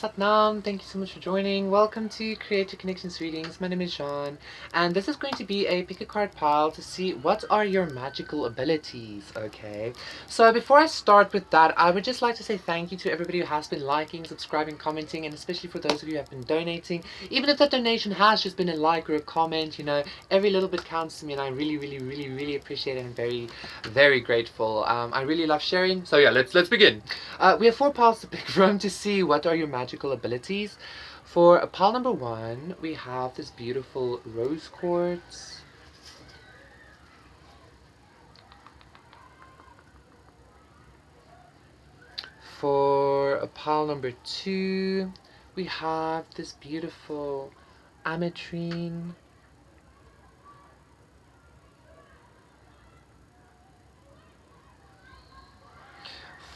Satnam, thank you so much for joining. Welcome to Creative Connections Readings. My name is Jean, and this is going to be a pick a card pile to see what are your magical abilities, okay? So before I start with that, I would just like to say thank you to everybody who has been liking, subscribing, commenting, and especially for those of you who have been donating. Even if that donation has just been a like or a comment, every little bit counts to me, and I really appreciate it and very, very grateful. I really love sharing. So yeah, let's begin. We have 4 piles to pick from to see what are your magical abilities. For pile number 1, we have this beautiful rose quartz. For pile number 2, we have this beautiful ametrine.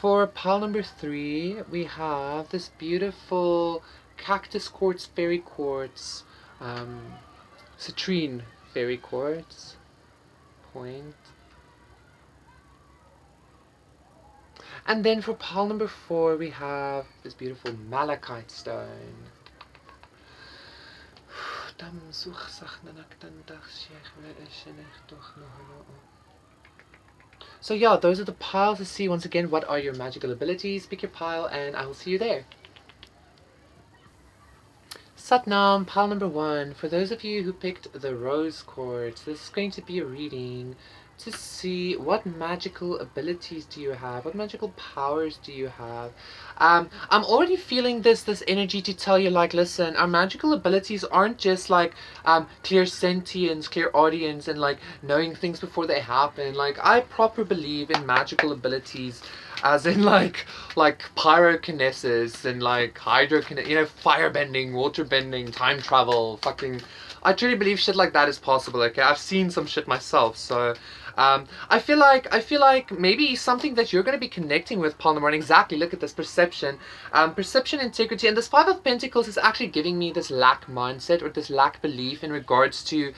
For pile number 3, we have this beautiful cactus quartz, fairy quartz, citrine fairy quartz point. And then for pile number 4, we have this beautiful malachite stone. So yeah, those are the piles to see once again what are your magical abilities. Pick your pile and I will see you there. Satnam, pile number 1. For those of you who picked the rose quartz, this is going to be a reading to see what magical abilities do you have, what magical powers do you have. I'm already feeling this energy to tell you, like, listen, our magical abilities aren't just like clear sentience, clear audience, and like knowing things before they happen. Like, I proper believe in magical abilities as in like pyrokinesis and like hydrokinesis, firebending, waterbending, time travel, fucking. I truly believe shit like that is possible. Okay, I've seen some shit myself, so I feel like maybe something that you're going to be connecting with, Palmer. Exactly. Look at this perception, perception, integrity, and this 5 of Pentacles is actually giving me this lack mindset or this lack belief in regards to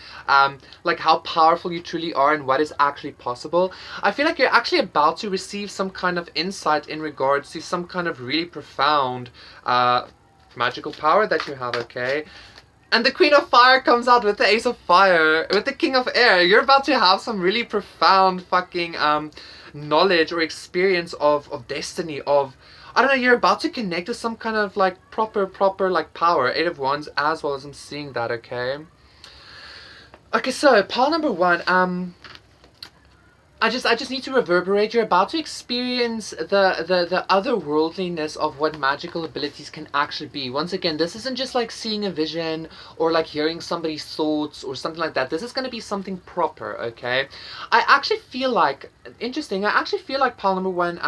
like how powerful you truly are and what is actually possible. I feel like you're actually about to receive some kind of insight in regards to some kind of really profound magical power that you have. Okay. And the Queen of Fire comes out with the Ace of Fire, with the King of Air. You're about to have some really profound fucking knowledge or experience of destiny, of, I don't know, you're about to connect with some kind of like proper like power. 8 of Wands as well, as I'm seeing that, okay? Okay, so pile number 1, I just need to reverberate. You're about to experience the otherworldliness of what magical abilities can actually be. Once again, this isn't just like seeing a vision or like hearing somebody's thoughts or something like that. This is going to be something proper, okay? I actually feel like, interesting, I actually feel like pile number 1,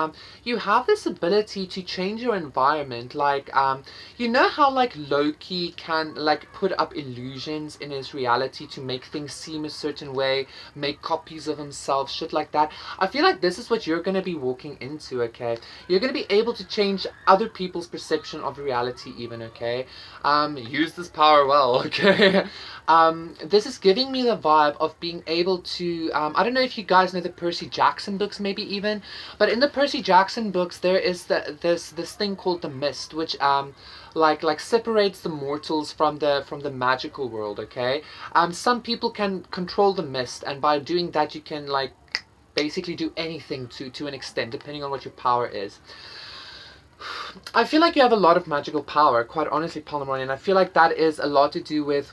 you have this ability to change your environment. Like, you know how like Loki can like put up illusions in his reality to make things seem a certain way, make copies of himself, shit like that. I feel like this is what you're going to be walking into, okay? You're going to be able to change other people's perception of reality even, okay? Use this power well, okay? This is giving me the vibe of being able to, I don't know if you guys know the Percy Jackson books maybe even, but in the Percy Jackson books there is this thing called the mist, which like separates the mortals from the magical world, okay? Some people can control the mist, and by doing that you can like basically do anything to an extent, depending on what your power is. I feel like you have a lot of magical power, quite honestly, Palomar, and I feel like that is a lot to do with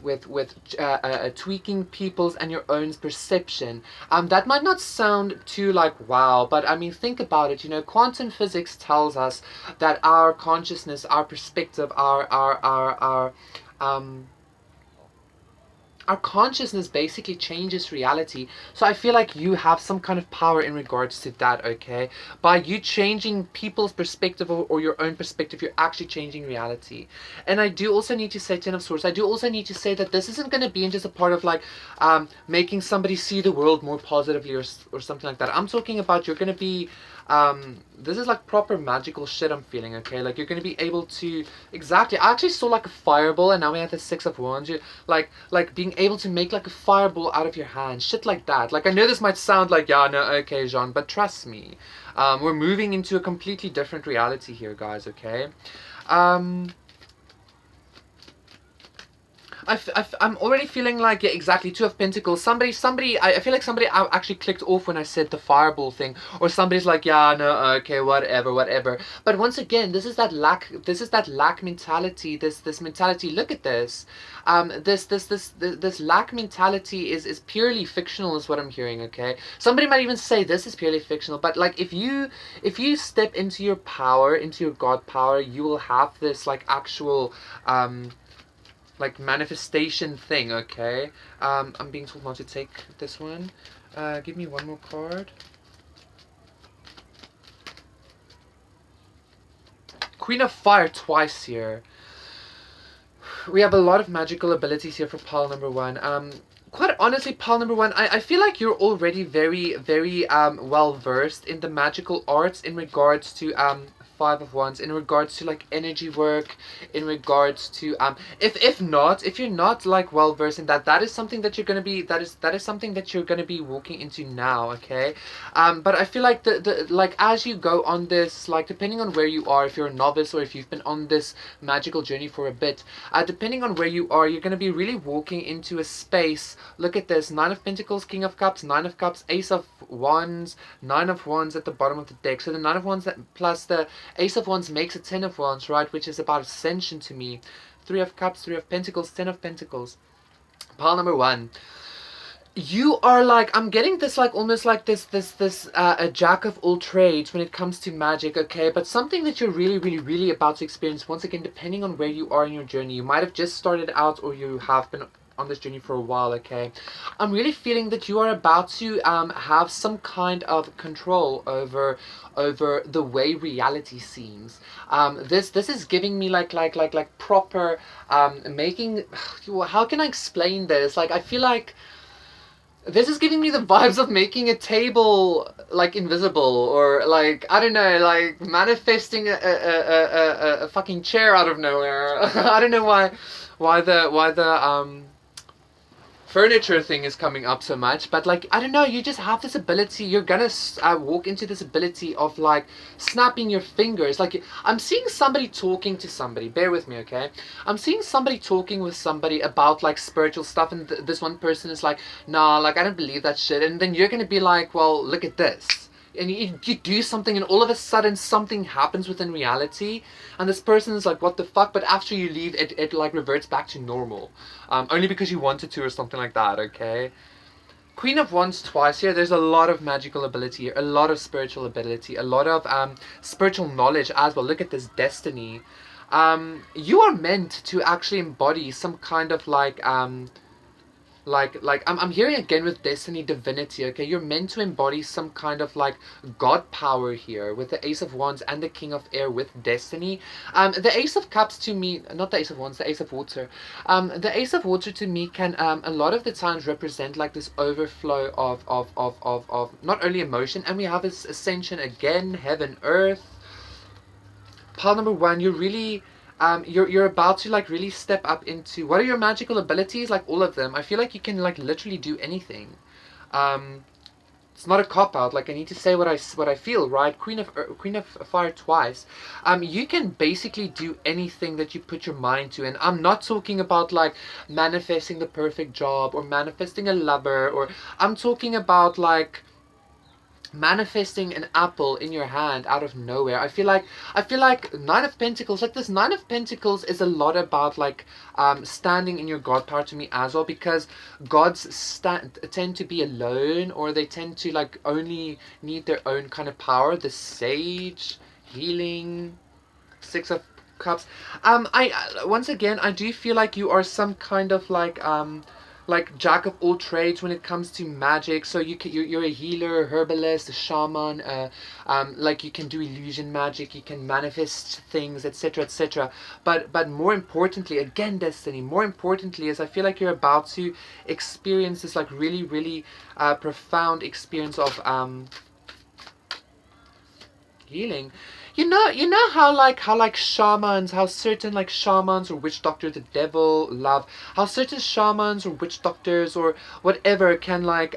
tweaking people's and your own perception. That might not sound too like wow, but I mean, think about it. Quantum physics tells us that our consciousness, our perspective, our consciousness basically changes reality. So I feel like you have some kind of power in regards to that, okay? By you changing people's perspective or your own perspective, you're actually changing reality. And I do also need to say, 10 of Swords, I do also need to say that this isn't going to be just a part of like making somebody see the world more positively or something like that. I'm talking about you're going to be this is like proper magical shit I'm feeling, okay? Like, you're going to be able to, exactly, I actually saw like a fireball, and now we have the 6 of Wands. You like being able to make like a fireball out of your hand, shit like that. Like, I know this might sound like, yeah, no, okay, Jean, but trust me, we're moving into a completely different reality here, guys, okay? I'm already feeling like, yeah, exactly, Two of Pentacles. Somebody, I feel like somebody actually clicked off when I said the fireball thing, or somebody's like, yeah, no, okay, whatever. But once again, this is that lack mentality. This mentality. Look at this. This lack mentality is purely fictional, is what I'm hearing. Okay, somebody might even say this is purely fictional, but like if you step into your power, into your God power, you will have this like actual like manifestation thing. Okay, I'm being told not to take this one. Give me one more card. Queen of Fire twice here. We have a lot of magical abilities here for pile number one. Quite honestly, pile number one, I feel like you're already very well versed in the magical arts in regards to Five of Wands, in regards to like energy work, in regards to if you're not like well versed in that, that is something that you're gonna be that is something that you're gonna be walking into now. Okay, but I feel like the like as you go on this, like depending on where you are, if you're a novice or if you've been on this magical journey for a bit, depending on where you are, you're going to be really walking into a space. Look at this: Nine of Pentacles, King of Cups, Nine of Cups, Ace of Wands, Nine of Wands at the bottom of the deck. So the Nine of Wands plus the Ace of Wands makes a Ten of Wands, right? Which is about ascension to me. Three of Cups, Three of Pentacles, Ten of Pentacles. Pile number one. You are like, I'm getting this like almost like this a jack of all trades when it comes to magic. Okay, but something that you're really about to experience, once again, depending on where you are in your journey. You might have just started out, or you have been on this journey for a while. Okay, I'm really feeling that you are about to have some kind of control over the way reality seems. This is giving me like proper making. How can I explain this? Like, I feel like this is giving me the vibes of making a table like invisible, or like, I don't know, like manifesting a fucking chair out of nowhere. I don't know why the furniture thing is coming up so much, but like, I don't know, you just have this ability. You're gonna walk into this ability of like snapping your fingers. Like, I'm seeing somebody talking to somebody, bear with me, okay? I'm seeing somebody talking with somebody about like spiritual stuff, and this one person is like, nah, like I don't believe that shit, and then you're gonna be like, well, look at this, and you do something, and all of a sudden something happens within reality, and this person is like, what the fuck? But after you leave, it like reverts back to normal, only because you wanted to, or something like that. Okay, Queen of Wands twice here. There's a lot of magical ability here, a lot of spiritual ability, a lot of spiritual knowledge as well. Look at this destiny. You are meant to actually embody some kind of like I'm hearing again with destiny, divinity. Okay, you're meant to embody some kind of like god power here with the Ace of Wands and the King of Air with destiny. The Ace of Cups to me, not the Ace of Wands, the Ace of Water. The Ace of Water to me can a lot of the times represent like this overflow of not only emotion, and we have this ascension again, heaven, earth. Pile number one, you're really you're about to like really step up into, what are your magical abilities? Like all of them. I feel like you can like literally do anything. Um, it's not a cop out. Like, I need to say what I feel, right? Queen of Fire twice. You can basically do anything that you put your mind to, and I'm not talking about like manifesting the perfect job or manifesting a lover, or I'm talking about like manifesting an apple in your hand out of nowhere. I feel like Nine of Pentacles, like this Nine of Pentacles is a lot about like standing in your God power to me as well, because gods tend to be alone, or they tend to like only need their own kind of power. The Sage, healing, Six of Cups. I once again, I do feel like you are some kind of like jack of all trades when it comes to magic. So you're a healer, a herbalist, a shaman. Like, you can do illusion magic, you can manifest things, etc., etc. But more importantly, again, destiny. More importantly, is I feel like you're about to experience this like really profound experience of healing. You know how like shamans, how certain like shamans or witch doctors, the devil love, how certain shamans or witch doctors or whatever can like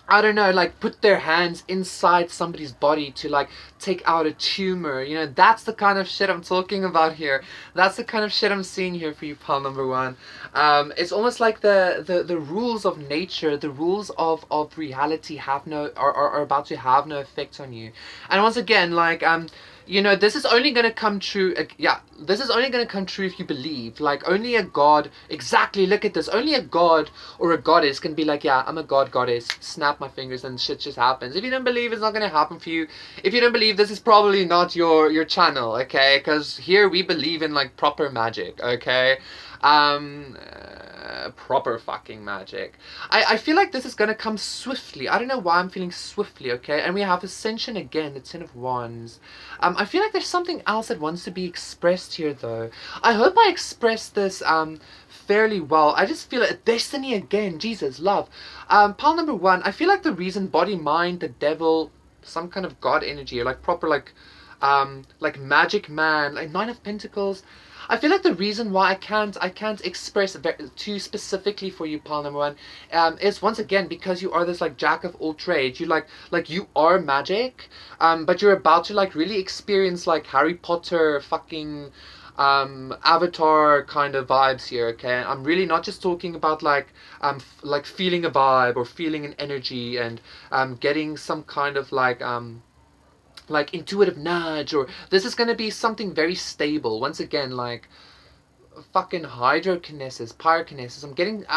I don't know, like put their hands inside somebody's body to like take out a tumor. You know, that's the kind of shit I'm talking about here. That's the kind of shit I'm seeing here for you, pal number one. It's almost like the rules of nature, the rules of reality have no are about to have no effect on you. And once again, like you know, this is only going to come true. Yeah, this is only going to come true if you believe. Like, only a god, exactly, look at this. Only a god or a goddess can be like, yeah, I'm a god, goddess. Snap my fingers and shit just happens. If you don't believe, it's not going to happen for you. If you don't believe, this is probably not your channel, okay? Because here we believe in, like, proper magic, okay? Proper fucking magic. I feel like this is gonna come swiftly. I don't know why I'm feeling swiftly, okay? And we have Ascension again, the Ten of Wands. I feel like there's something else that wants to be expressed here, though. I hope I expressed this, fairly well. I just feel it. Destiny again. Jesus, love. Pile number one, I feel like the reason body, mind, the devil, some kind of god energy, or like proper, like magic man, like Nine of Pentacles. I feel like the reason why I can't express too specifically for you, pal number one, is once again because you are this like jack of all trades. You like you are magic, but you're about to like really experience like Harry Potter fucking Avatar kind of vibes here. Okay, I'm really not just talking about like feeling a vibe or feeling an energy and getting some kind of like intuitive nudge, or this is going to be something very stable. Once again, like fucking hydrokinesis, pyrokinesis. I'm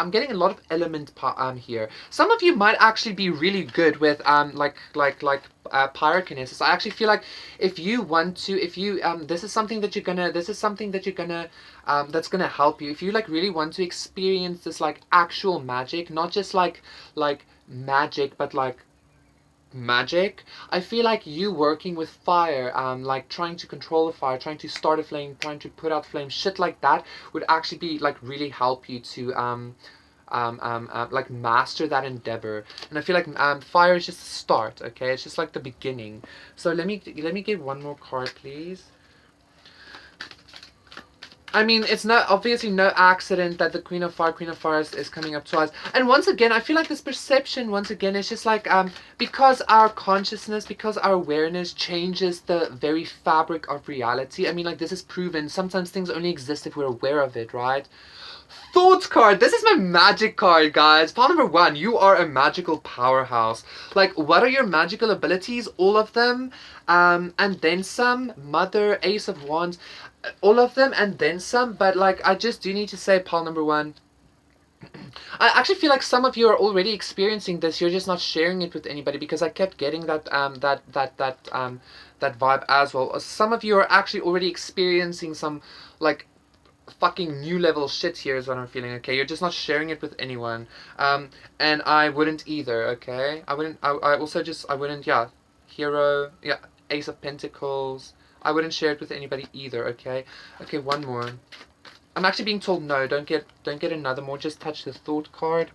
getting a lot of element here. Some of you might actually be really good with pyrokinesis. I actually feel like if you want to, if you this is something that you're gonna that's gonna help you if you like really want to experience this like actual magic, not just like magic, but like magic. I feel like you working with fire, like trying to control a fire, trying to start a flame, trying to put out flames, shit like that would actually be like really help you to like master that endeavor. And I feel like fire is just the start. Okay, it's just like the beginning. So let me get one more card, please. I mean, it's not obviously no accident that the Queen of Fire is coming up twice. And once again, I feel like this perception, once again, is just like, because our consciousness, because our awareness changes the very fabric of reality. I mean, like, this is proven. Sometimes things only exist if we're aware of it, right? Thoughts card. This is my magic card, guys. Part number one, you are a magical powerhouse. Like, what are your magical abilities? All of them. And then some. Mother, Ace of Wands. All of them and then some. But, like, I just do need to say, pile number one, I actually feel like some of you are already experiencing this. You're just not sharing it with anybody, because I kept getting that vibe as well. Some of you are actually already experiencing some, like, fucking new level shit here is what I'm feeling. Okay, you're just not sharing it with anyone, and I wouldn't either. Okay, I also just I wouldn't. Yeah, hero. Yeah, Ace of Pentacles. I wouldn't share it with anybody either. Okay. Okay, one more. I'm actually being told no. Don't get another more. Just touch the thought card.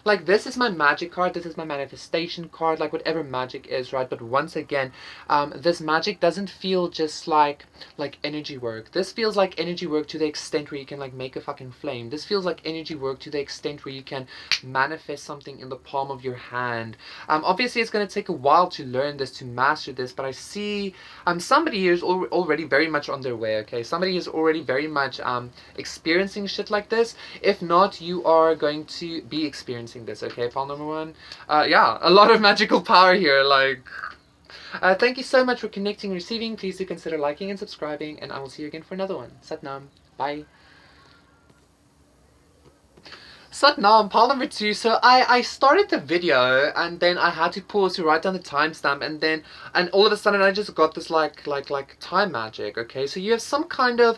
Like, this is my magic card, this is my manifestation card, like whatever magic is, right? But once again, this magic doesn't feel just like energy work. This feels like energy work to the extent where you can like make a fucking flame. This feels like energy work to the extent where you can manifest something in the palm of your hand. Obviously it's going to take a while to learn this, to master this, but I see somebody here is already very much on their way. Okay, somebody is already very much experiencing shit like this. If not, you are going to be experiencing this. Okay, pile number one. Yeah, a lot of magical power here. Like, thank you so much for connecting and receiving. Please do consider liking and subscribing, and I will see you again for another one. Satnam. Bye. Satnam, pile number two. So I started the video and then I had to pause to write down the timestamp, and all of a sudden I just got this like time magic. Okay, so you have some kind of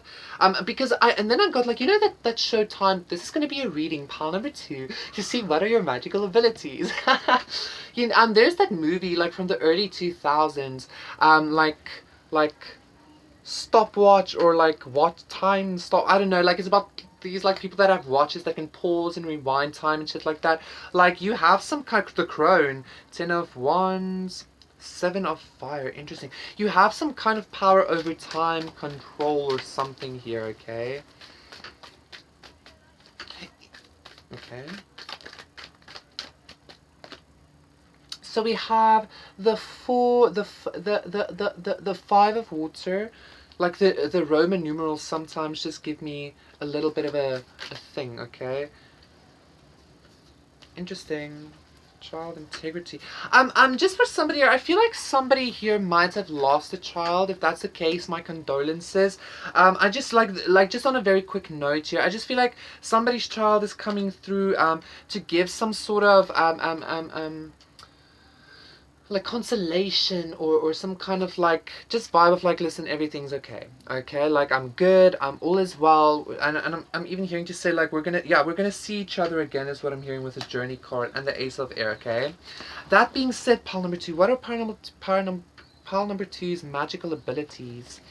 because and then I got like, you know, that show Time. This is gonna be a reading, pile number two, to see what are your magical abilities. You know, there's that movie like from the early 2000s, like stopwatch, or like what time stop, I don't know, like it's about these like people that have watches that can pause and rewind time and shit like that. Like, you have some kind of the crone, 10 of wands, 7 of fire. Interesting. You have some kind of power over time control or something here. Okay, okay. So we have the four, the five of water. Like the Roman numerals sometimes just give me a little bit of a thing, okay? Interesting. Child integrity. Just for somebody here, I feel like somebody here might have lost a child. If that's the case, my condolences. I just like just on a very quick note here, I just feel like somebody's child is coming through to give some sort of like consolation or some kind of like just vibe of like, listen, everything's okay, like I'm good, I'm all is well, and I'm even hearing to say like we're gonna see each other again is what I'm hearing with this journey card and the ace of air. Okay, that being said, pile number two, what are pile number two's magical abilities?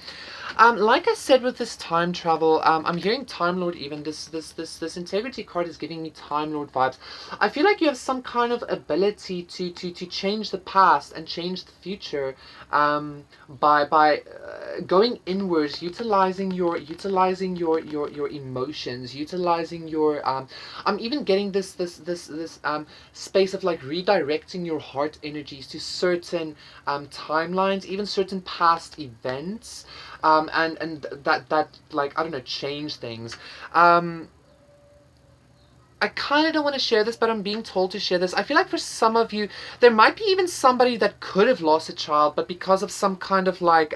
Like I said with this time travel, I'm hearing Time Lord. Even this integrity card is giving me Time Lord vibes. I feel like you have some kind of ability to change the past and change the future, by going inwards, utilizing your emotions, utilizing your I'm even getting this space of like redirecting your heart energies to certain timelines, even certain past events, and that like, I don't know, change things. I kind of don't want to share this, but I'm being told to share this. I feel like for some of you, there might be even somebody that could have lost a child, but because of some kind of like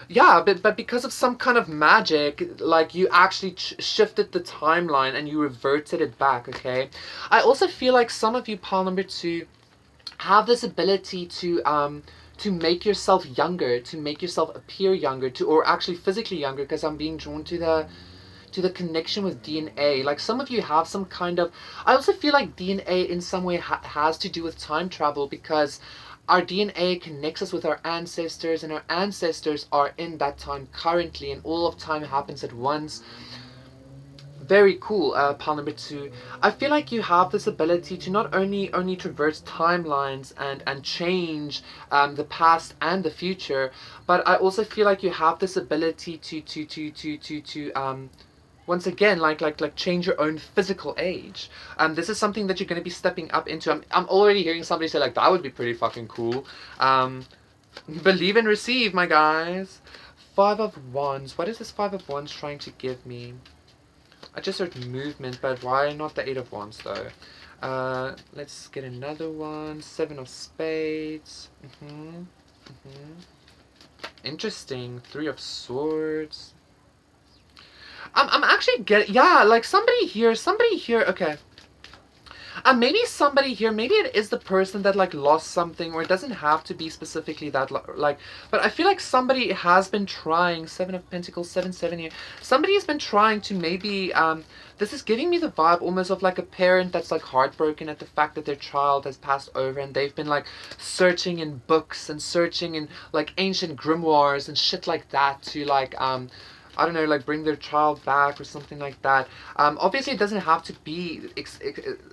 yeah, but because of some kind of magic, like you actually shifted the timeline and you reverted it back. Okay, I also feel like some of you, pile number two, have this ability to make yourself younger, to make yourself appear younger, to or actually physically younger, because I'm being drawn to the connection with DNA. Like some of you have some kind of. I also feel like DNA in some way has to do with time travel, because our DNA connects us with our ancestors, and our ancestors are in that time currently, and all of time happens at once. Very cool, pile number two. I feel like you have this ability to not only traverse timelines and change the past and the future, but I also feel like you have this ability to once again like change your own physical age. This is something that you're going to be stepping up into. I'm already hearing somebody say like, that would be pretty fucking cool. Believe and receive, my guys. Five of Wands. What is this Five of Wands trying to give me? I just heard movement, but why not the Eight of Wands though? Let's get another one. Seven of Spades. Interesting. Three of Swords. I'm actually getting, yeah, like somebody here, okay. Maybe somebody here, maybe it is the person that like lost something, or it doesn't have to be specifically that like, but I feel like somebody has been trying. Seven of Pentacles, 7-7 here. Somebody has been trying to maybe this is giving me the vibe almost of like a parent that's like heartbroken at the fact that their child has passed over, and they've been like searching in books and searching in like ancient grimoires and shit like that to like I don't know, like bring their child back or something like that. Obviously, it doesn't have to be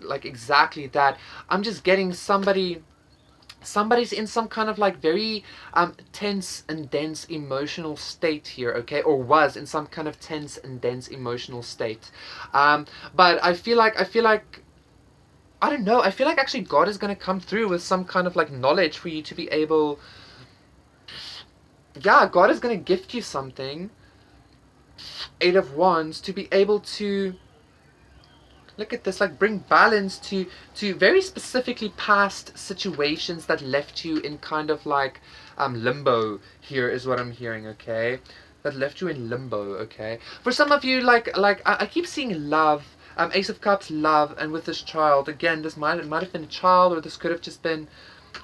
like exactly that. I'm just getting somebody's in some kind of like very tense and dense emotional state here, okay, or was in some kind of tense and dense emotional state. But I feel like I don't know. I feel like actually God is going to come through with some kind of like knowledge for you to be able. Yeah, God is going to gift you something. Eight of Wands, to be able to look at this, like bring balance to very specifically past situations that left you in kind of like limbo. Here is what I'm hearing, okay, that left you in limbo. Okay, for some of you, I keep seeing love, Ace of Cups, love, and with this child again, this might have been a child, or this could have just been,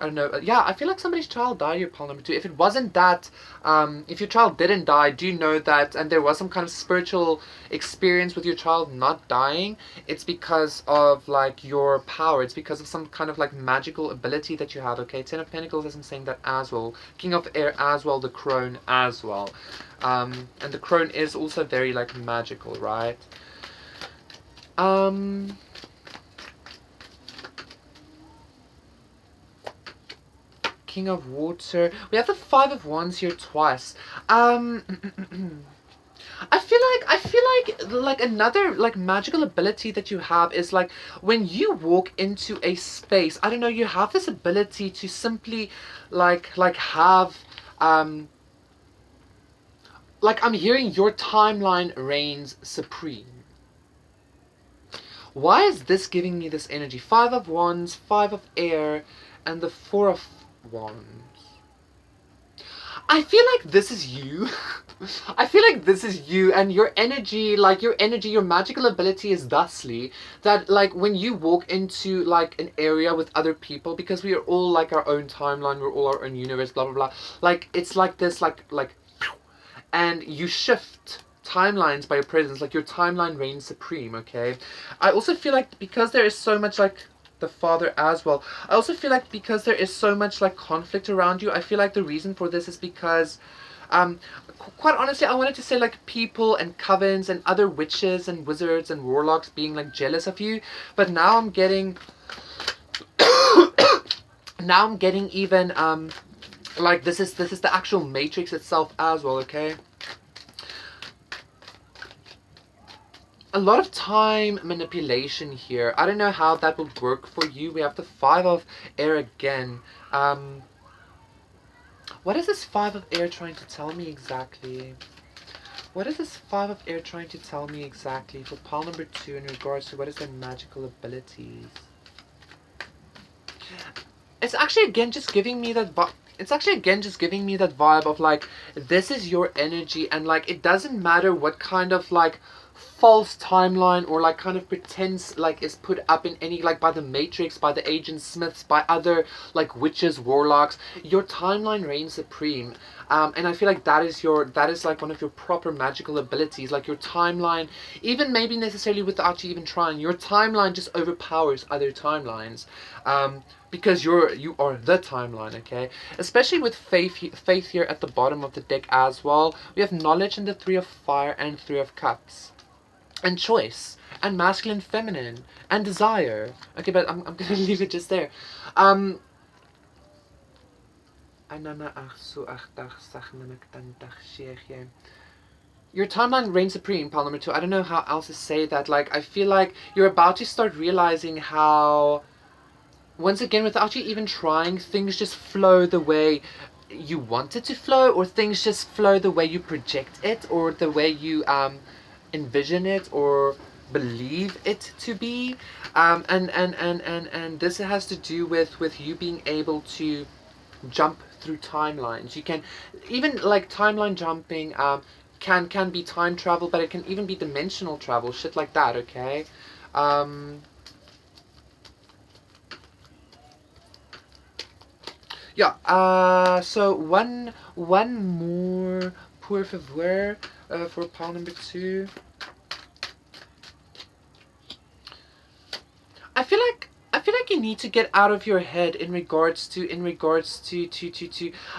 I don't know. Yeah, I feel like somebody's child died here, pile number two. If it wasn't that, if your child didn't die, do know that, and there was some kind of spiritual experience with your child not dying, it's because of like your power. It's because of some kind of like magical ability that you have. Okay, Ten of Pentacles isn't saying that as well. King of Air as well. The Crone as well, and the Crone is also very like magical, right? King of Water. We have the Five of Wands here twice. I feel like another like magical ability that you have is like when you walk into a space, I don't know, you have this ability to simply have like I'm hearing your timeline reigns supreme. Why is this giving me this energy? Five of Wands, Five of Air, and the Four of Wands. I feel like this is you. I feel like this is you and your magical ability is thusly that like when you walk into like an area with other people, because we are all like our own timeline, we're all our own universe, blah blah blah. Like it's like this like and you shift timelines by your presence, like your timeline reigns supreme, okay? I also feel like because there is so much like the father as well, I also feel like because there is so much like conflict around you, I feel like the reason for this is because um quite honestly, I wanted to say like people and covens and other witches and wizards and warlocks being like jealous of you, but now I'm getting now I'm getting even like this is the actual matrix itself as well, okay? A lot of time manipulation here. I don't know how that would work for you. We have the Five of Air again. What is this Five of Air trying to tell me exactly? What is this Five of Air trying to tell me exactly for pile number 2 in regards to what is their magical abilities? It's actually again just giving me that it's actually again just giving me that vibe of like this is your energy, and like it doesn't matter what kind of like false timeline or like kind of pretense like is put up in any like by the Matrix, by the Agent Smiths, by other like witches, warlocks. Your timeline reigns supreme, and I feel like that is like one of your proper magical abilities. Like your timeline, even maybe necessarily without you even trying, your timeline just overpowers other timelines. Because you are the timeline, okay? Especially with faith here at the bottom of the deck as well. We have knowledge in the Three of Fire and Three of Cups, and choice, and masculine, feminine, and desire. Okay, but I'm gonna leave it just there. Um. Your timeline reigns supreme, pile number 2. I don't know how else to say that. Like, I feel like you're about to start realizing how once again, without you even trying, things just flow the way you want it to flow, or things just flow the way you project it, or the way you envision it, or believe it to be. And this has to do with you being able to jump through timelines. You can even like timeline jumping. Can be time travel, but it can even be dimensional travel, shit like that. Okay. Um, Yeah, so one more pour favor for pile number 2. I feel like you need to get out of your head in regards to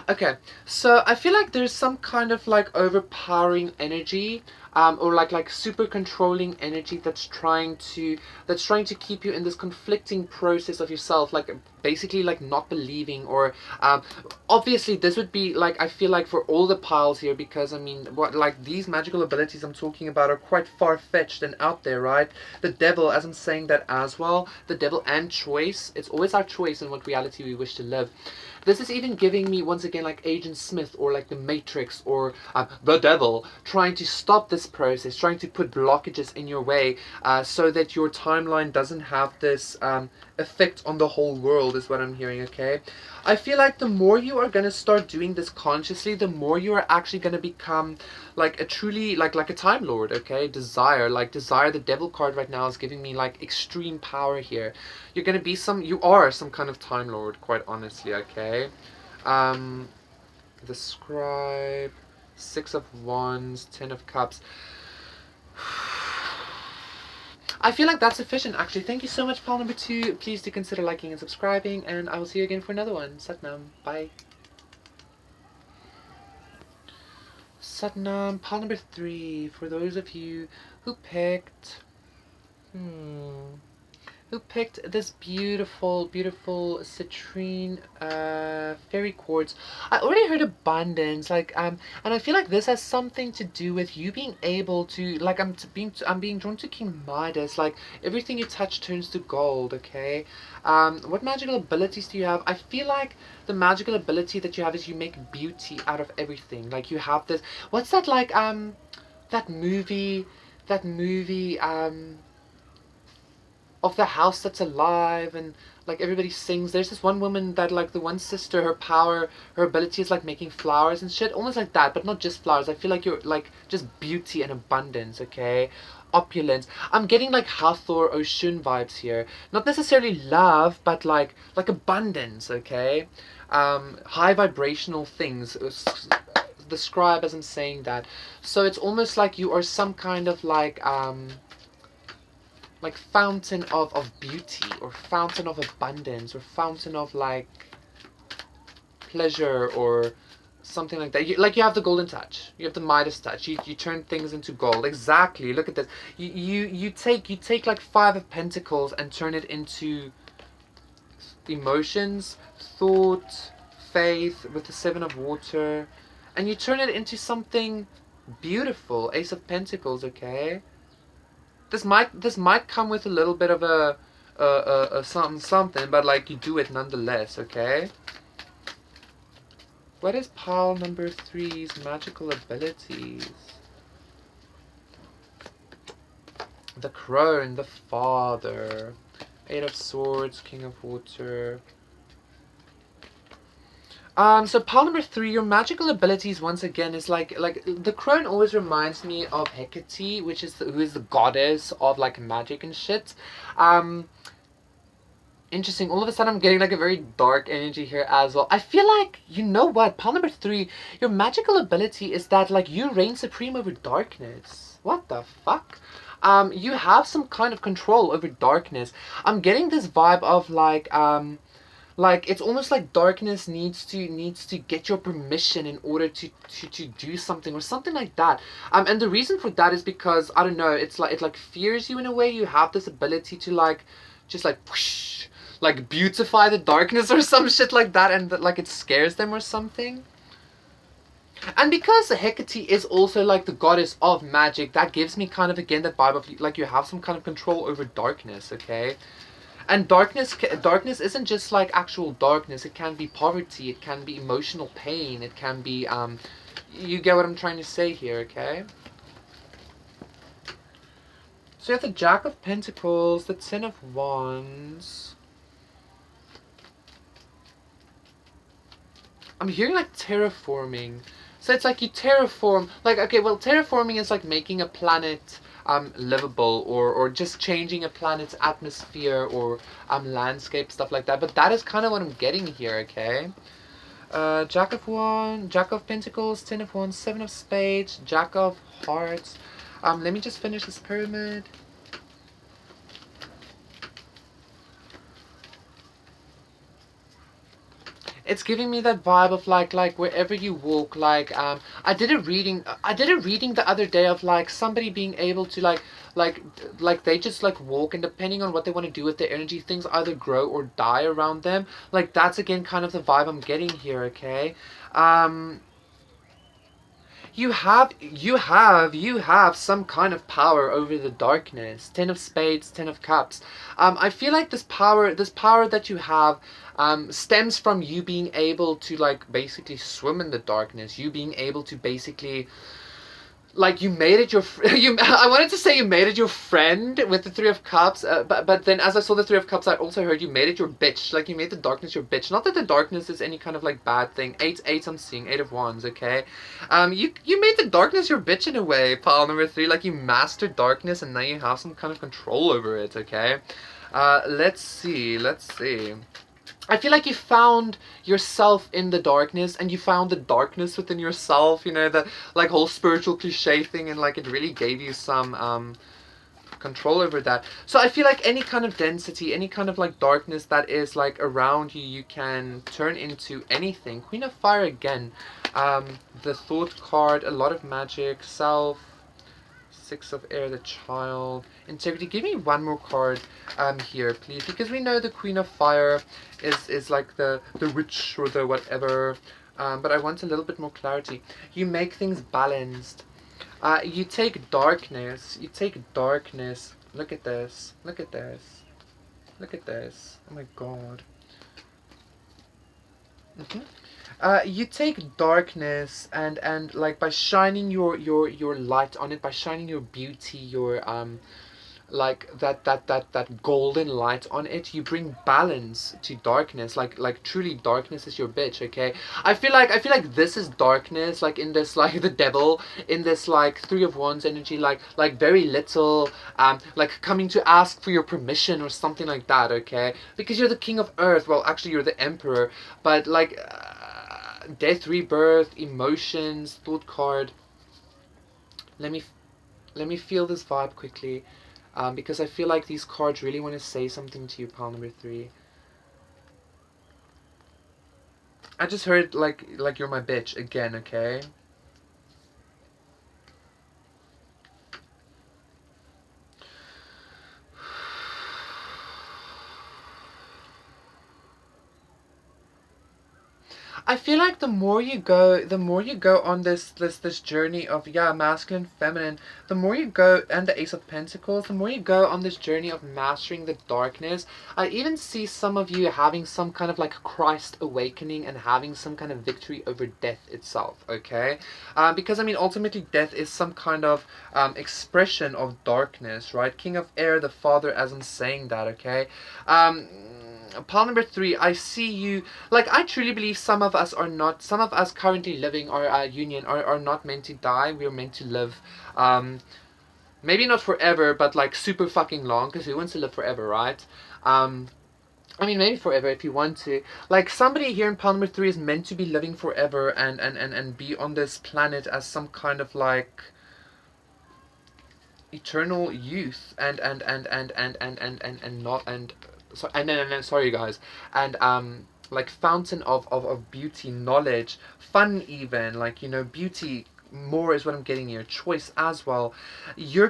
okay. So I feel like there's some kind of like overpowering energy, or like super controlling energy that's trying to keep you in this conflicting process of yourself, like basically like not believing, or obviously this would be like, I feel like for all the piles here, because I mean what like these magical abilities I'm talking about are quite far-fetched and out there, right? The devil, as I'm saying that as well, the devil and choice, it's always our choice in what reality we wish to live. This is even giving me once again like Agent Smith, or like the Matrix, or the devil trying to stop this process, trying to put blockages in your way, so that your timeline doesn't have this effect on the whole world, is what I'm hearing, okay? I feel like the more you are going to start doing this consciously, the more you are actually going to become like a truly like a time lord, okay? Desire, the devil card right now is giving me like extreme power here. You're going to be you are some kind of time lord, quite honestly, okay? um the scribe, Six of Wands, Ten of Cups. I feel like that's sufficient, actually. Thank you so much, pal number 2. Please do consider liking and subscribing, and I will see you again for another one. Satnam. Bye. Satnam, pal number 3. For those of you who picked... who picked this beautiful, beautiful citrine fairy quartz. I already heard abundance, and I feel like this has something to do with you being able to, like, I'm being drawn to King Midas. Like, everything you touch turns to gold. Okay, what magical abilities do you have? I feel like the magical ability that you have is you make beauty out of everything. Like, you have this. What's that like? That movie. That movie. Of the house that's alive, and like everybody sings. There's this one woman that, like, the one sister, her power, her ability is like making flowers and shit, almost like that, but not just flowers. I feel like you're like just beauty and abundance. Okay, opulence. I'm getting like Hathor Oshun vibes here, not necessarily love, but like abundance. Okay, high vibrational things describe as I'm saying that. So it's almost like you are some kind of like fountain of beauty, or fountain of abundance, or fountain of like pleasure, or something like that. You have the golden touch, you have the Midas touch, you turn things into gold. Exactly. Look at this. You take like 5 of Pentacles and turn it into emotions, thought, faith, with the 7 of Water, and you turn it into something beautiful. Ace of Pentacles. Okay, this might come with a little bit of a something, but like you do it nonetheless. Okay. What is pile number 3's magical abilities? The Crone, the Father, 8 of Swords, King of Water. So pile number 3, your magical abilities once again is like the Crone always reminds me of Hecate, which is who is the goddess of like magic and shit. Interesting. All of a sudden I'm getting like a very dark energy here as well. I feel like, you know what, pile number 3, your magical ability is that like you reign supreme over darkness. What the fuck? You have some kind of control over darkness. I'm getting this vibe of like it's almost like darkness needs to get your permission in order to do something, or something like that. And the reason for that is because, I don't know, it's like it like fears you in a way. You have this ability to like just like whoosh, like beautify the darkness or some shit like that, and like it scares them or something. And because Hecate is also like the goddess of magic, that gives me kind of again that vibe of like you have some kind of control over darkness. Okay. And darkness isn't just like actual darkness. It can be poverty, it can be emotional pain, it can be you get what I'm trying to say here. Okay, so you have the Jack of Pentacles, the 10 of Wands. I'm hearing like terraforming. So it's like you terraform, like, okay, well, terraforming is like making a planet livable, or just changing a planet's atmosphere, or landscape, stuff like that. But that is kind of what I'm getting here. Okay, Jack of Pentacles, 10 of Wands, 7 of Spades, Jack of Hearts. Let me just finish this pyramid. It's giving me that vibe of like wherever you walk, like I did a reading the other day of like somebody being able to like like they just like walk, and depending on what they want to do with their energy, things either grow or die around them. Like, that's again kind of the vibe I'm getting here. Okay, um you have some kind of power over the darkness. 10 of Spades, 10 of Cups. I feel like this power that you have stems from you being able to like basically swim in the darkness. You being able to basically, like, you made it your you I wanted to say you made it your friend with the 3 of Cups, but then as I saw the 3 of Cups, I also heard you made it your bitch. Like, you made the darkness your bitch. Not that the darkness is any kind of like bad thing. Eight, I'm seeing 8 of Wands. Okay, you made the darkness your bitch in a way, pile number 3. Like, you mastered darkness, and now you have some kind of control over it. Okay, let's see. I feel like you found yourself in the darkness, and you found the darkness within yourself. You know, that like whole spiritual cliche thing, and like it really gave you some control over that. So I feel like any kind of density, any kind of like darkness that is like around you, you can turn into anything. Queen of Fire again. The Thought card, a lot of magic, self, Six of Air, the Child, Integrity. Give me one more card here, please, because we know the Queen of Fire is like the witch or the whatever, but I want a little bit more clarity. You make things balanced. You take darkness. You take darkness. Look at this. Look at this. Look at this. Oh my god. You take darkness and like by shining your light on it, by shining your beauty, your like that golden light on it, you bring balance to darkness. Like truly darkness is your bitch. Okay, I feel like this is darkness, like in this, like the devil in this, like Three of Wands energy, like very little, like coming to ask for your permission or something like that. Okay, because you're the king of earth. Well, actually you're the emperor, but like death, rebirth, emotions, thought card. Let me let me feel this vibe quickly. Because I feel like these cards really want to say something to you, pile number 3. I just heard like you're my bitch again, okay? I feel like the more you go on this journey of masculine, feminine, the more you go, and the Ace of Pentacles, the more you go on this journey of mastering the darkness. I even see some of you having some kind of like Christ awakening and having some kind of victory over death itself, okay? Because I mean ultimately death is some kind of expression of darkness, right? King of Air, the Father, as I'm saying that, okay? Pile number 3, I see you, like I truly believe some of us currently living our union are not meant to die. We're meant to live, maybe not forever, but like super fucking long, because who wants to live forever, right? I mean, maybe forever if you want to. Like, somebody here in pile number 3 is meant to be living forever and be on this planet as some kind of like eternal youth and not and so and sorry guys, and like fountain of beauty, knowledge, fun, even like, you know, beauty more is what I'm getting here, choice as well. You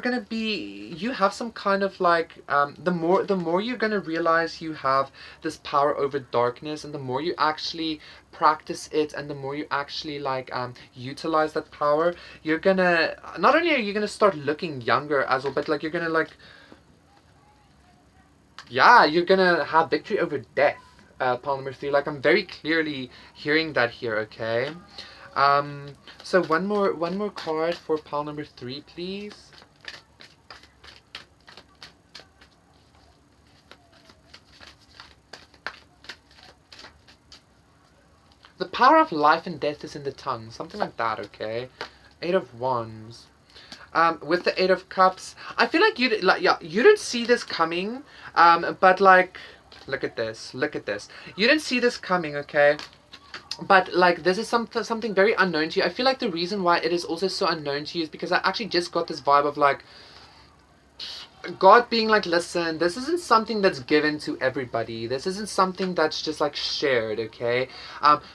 have some kind of like the more you're gonna realize you have this power over darkness, and the more you actually practice it, and the more you actually like utilize that power, you're gonna, not only are you gonna start looking younger as well, but like you're gonna like, yeah, you're gonna have victory over death. Pile number 3, like I'm very clearly hearing that here, okay? So one more card for pile number 3, please. The power of life and death is in the tongue, something like that, okay? 8 of Wands. With the 8 of Cups, I feel like you didn't see this coming, but like, look at this, you didn't see this coming, okay? But like this is something very unknown to you. I feel like the reason why it is also so unknown to you is because I actually just got this vibe of like God being like, listen, this isn't something that's given to everybody. This isn't something that's just like shared, okay?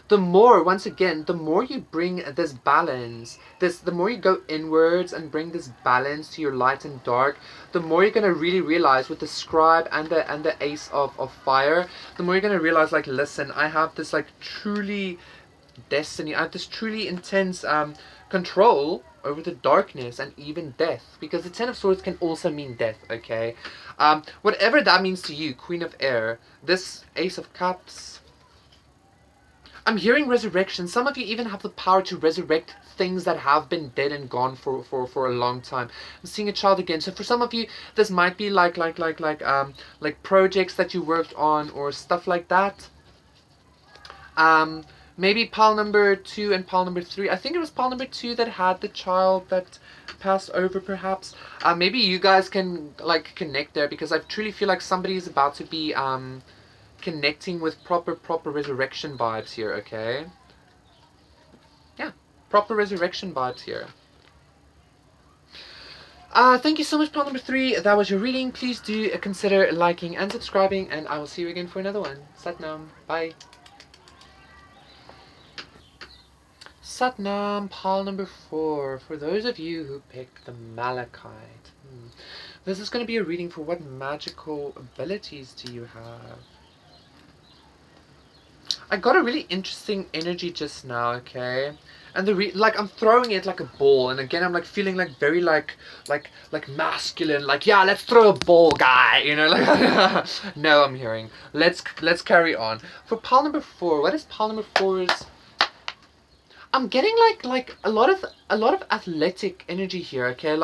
The more, once again, the more you bring this balance, the more you go inwards and bring this balance to your light and dark, the more you're gonna really realize with the Scribe and the Ace of Fire, the more you're gonna realize like, listen, I have this like truly destiny. I have this truly intense control over the darkness and even death, because the 10 of Swords can also mean death, okay? Whatever that means to you, Queen of Air, this Ace of Cups, I'm hearing resurrection. Some of you even have the power to resurrect things that have been dead and gone for a long time. I'm seeing a child again. So for some of you, this might be like projects that you worked on or stuff like that. Maybe pile number 2 and pile number 3. I think it was pile number 2 that had the child that passed over, perhaps. Maybe you guys can like connect there, because I truly feel like somebody is about to be connecting with proper resurrection vibes here, okay? Yeah, proper resurrection vibes here. Thank you so much, pile number 3. That was your reading. Please do consider liking and subscribing, and I will see you again for another one. Satnam. Bye. Satnam, pile number 4. For those of you who picked the Malachite, this is going to be a reading for what magical abilities do you have. I got a really interesting energy just now, okay? And like I'm throwing it like a ball, and again I'm like feeling like very like masculine, like yeah, let's throw a ball, guy, you know, like no, I'm hearing. Let's carry on. For pile number 4, what is pile number 4's? I'm getting like a lot of athletic energy here, okay?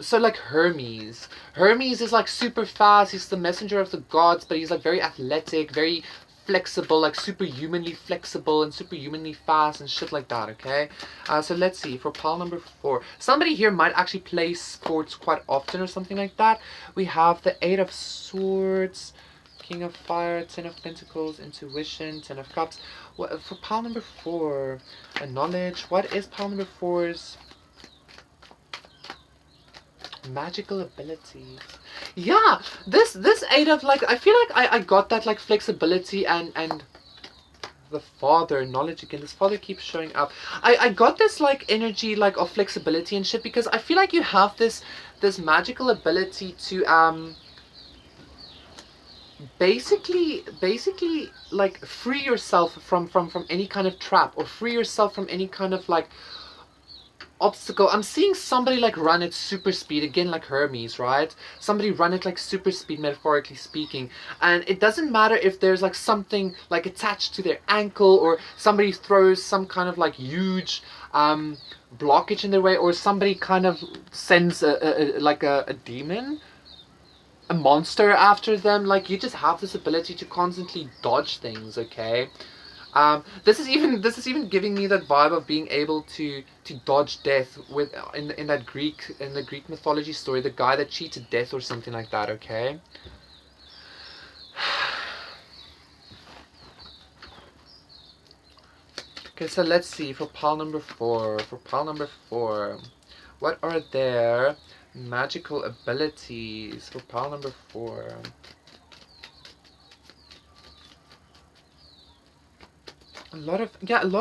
So like Hermes. Hermes is like super fast, he's the messenger of the gods, but he's like very athletic, very flexible, like superhumanly flexible and superhumanly fast and shit like that, okay? So let's see, for pile number 4. Somebody here might actually play sports quite often or something like that. We have the 8 of Swords, King of Fire, 10 of Pentacles, Intuition, 10 of Cups. For pile number 4, knowledge. What is pile number 4's magical abilities? Yeah, this 8 of like, I feel like I got that like flexibility and the father, knowledge again. This father keeps showing up. I got this like energy like of flexibility and shit, because I feel like you have this magical ability to basically like free yourself from any kind of trap, or free yourself from any kind of like obstacle. I'm seeing somebody like run at super speed again, like Hermes, right? Somebody run at like super speed, metaphorically speaking, and it doesn't matter if there's like something like attached to their ankle, or somebody throws some kind of like huge blockage in their way, or somebody kind of sends a demon, a monster after them. Like, you just have this ability to constantly dodge things, okay? This is even giving me that vibe of being able to dodge death with in the Greek mythology story, the guy that cheated death or something like that, okay? Okay, so let's see, for pile number 4, what are their magical abilities for pile number 4? A lot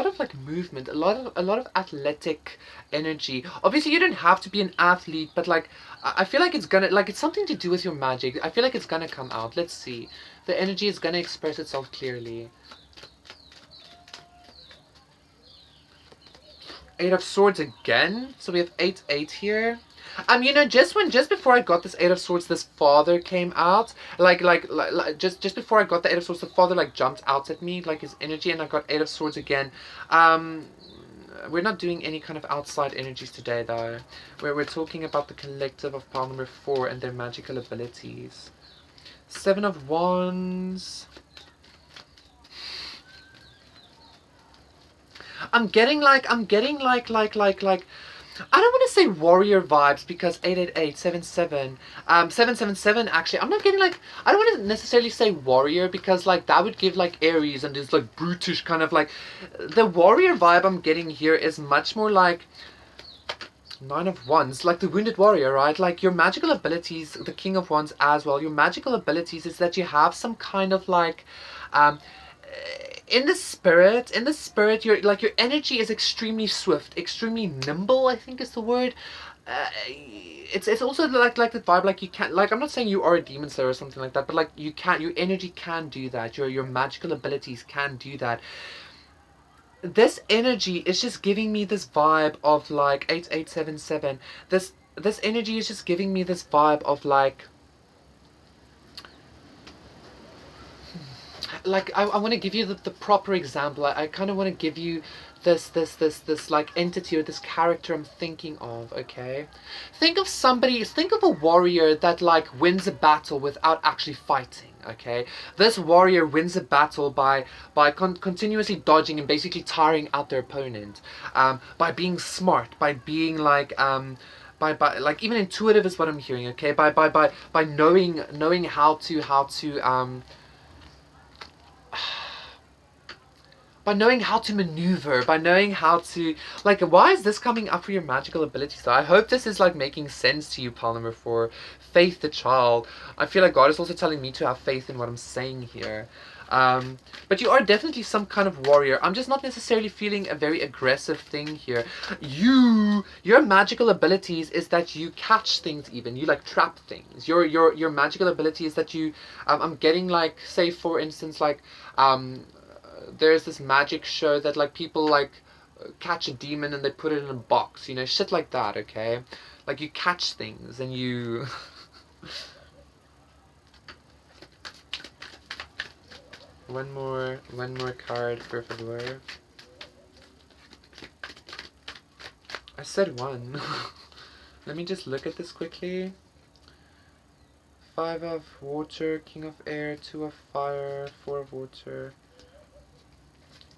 of like movement, a lot of athletic energy. Obviously you don't have to be an athlete, but like I feel like it's gonna, like, it's something to do with your magic. I feel like it's gonna come out. Let's see. The energy is gonna express itself clearly. 8 of Swords again. So we have 8 here. You know, just before I got this 8 of Swords, this father came out. Like just before I got the 8 of Swords, the father like jumped out at me, like his energy, and I got 8 of Swords again. We're not doing any kind of outside energies today, though. We're talking about the collective of pile number 4 and their magical abilities. 7 of Wands. I'm getting like I don't want to say warrior vibes, because 888, 77, 777 actually. I'm not getting like, I don't want to necessarily say warrior, because like that would give like Aries and this like brutish kind of like, the warrior vibe I'm getting here is much more like 9 of Wands, like the wounded warrior, right? Like your magical abilities, the King of Wands as well, your magical abilities is that you have some kind of like, in the spirit, your like your energy is extremely swift, extremely nimble, I think is the word. It's also like the vibe, like you can't, like, I'm not saying you are a demon slayer or something like that, but like you can, your energy can do that, your magical abilities can do that. This energy is just giving me this vibe of like 8877. This energy is just giving me this vibe of like I want to give you the proper example. I kind of want to give you this like entity or this character I'm thinking of, okay? Think of a warrior that like wins a battle without actually fighting, okay? This warrior wins a battle by continuously dodging and basically tiring out their opponent, by being smart, by being like by like even intuitive is what I'm hearing, okay? By knowing how to by knowing how to maneuver, by knowing how to, like, why is this coming up for your magical abilities? So I hope this is like making sense to you, pile number 4. Faith the child. I feel like God is also telling me to have faith in what I'm saying here. But you are definitely some kind of warrior. I'm just not necessarily feeling a very aggressive thing here. Your magical abilities is that you catch things even. You like trap things. Your magical ability is that you, I'm getting like, say for instance, like, there's this magic show that like people like catch a demon and they put it in a box, you know, shit like that, okay? Like you catch things and you one more card, por favor. I said one. Let me just look at this quickly. 5 of water, king of air, 2 of fire, 4 of water.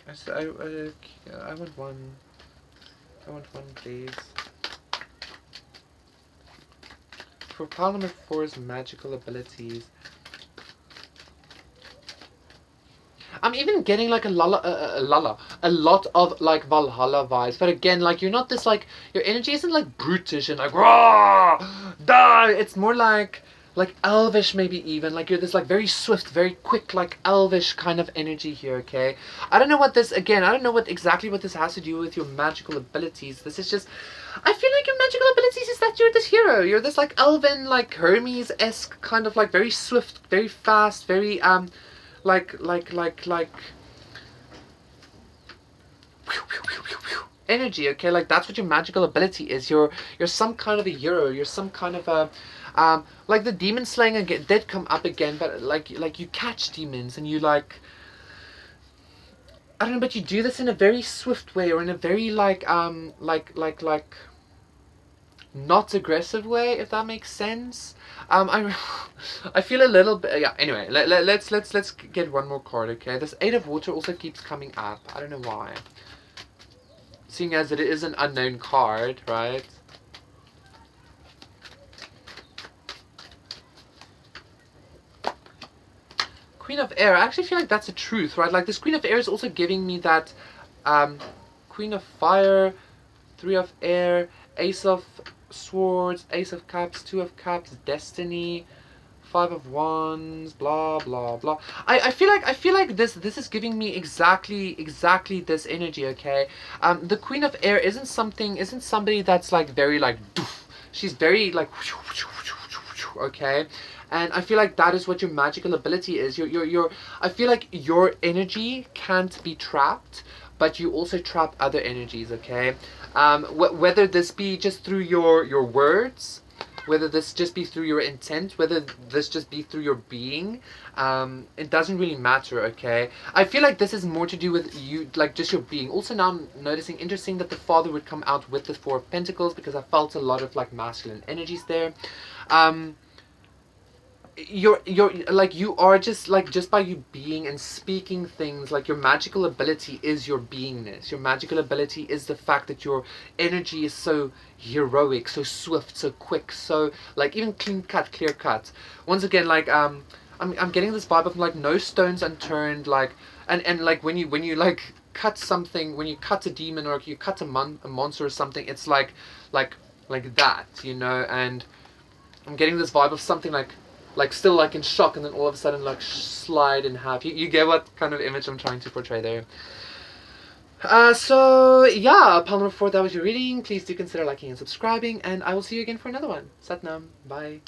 I want one. I want one, please. For pile number 4's magical abilities, I'm even getting like a lot of like Valhalla vibes. But again, like you're not this like, your energy isn't like brutish and like raw, die. It's more like elvish, maybe even like you're this like very swift, very quick, like elvish kind of energy here. Okay, I don't know what this, again, I don't know what exactly what this has to do with your magical abilities. This is just, I feel like your magical abilities is that you're this hero. You're this like elven, like Hermes-esque kind of like very swift, very fast, very like energy, okay? Like that's what your magical ability is. You're some kind of a hero. You're some kind of a like the demon slaying again did come up again, but like you catch demons and you like, I don't know, but you do this in a very swift way, or in a very like not aggressive way, if that makes sense. I feel a little bit, yeah. Anyway, let's get one more card, okay? This 8 of water also keeps coming up. I don't know why. Seeing as it is an unknown card, right? Queen of Air. I actually feel like that's a truth, right? Like this Queen of Air is also giving me that Queen of Fire, 3 of Air, Ace of Swords, Ace of Cups, 2 of Cups, Destiny, 5 of Wands, blah blah blah. I feel like this is giving me exactly this energy, okay? The Queen of Air isn't somebody that's like very like doof. She's very like okay? And I feel like that is what your magical ability is. I feel like your energy can't be trapped, but you also trap other energies, okay? Whether this be just through your words, whether this just be through your intent, whether this just be through your being, it doesn't really matter, okay? I feel like this is more to do with you, like just your being. Also now I'm noticing, interesting that the father would come out with the 4 of Pentacles, because I felt a lot of like masculine energies there. You're like, you are just like, just by you being and speaking things, like your magical ability is your beingness. Your magical ability is the fact that your energy is so heroic, so swift, so quick, so like even clear cut. Once again, like I'm getting this vibe of like no stones unturned, like and like when you like cut something, when you cut a demon or you cut a monster or something, it's like that, you know. And I'm getting this vibe of something like still like in shock, and then all of a sudden like slide in half. You get what kind of image I'm trying to portray there. So yeah, pile number 4, that was your reading. Please do consider liking and subscribing, and I will see you again for another one. Satnam. Bye.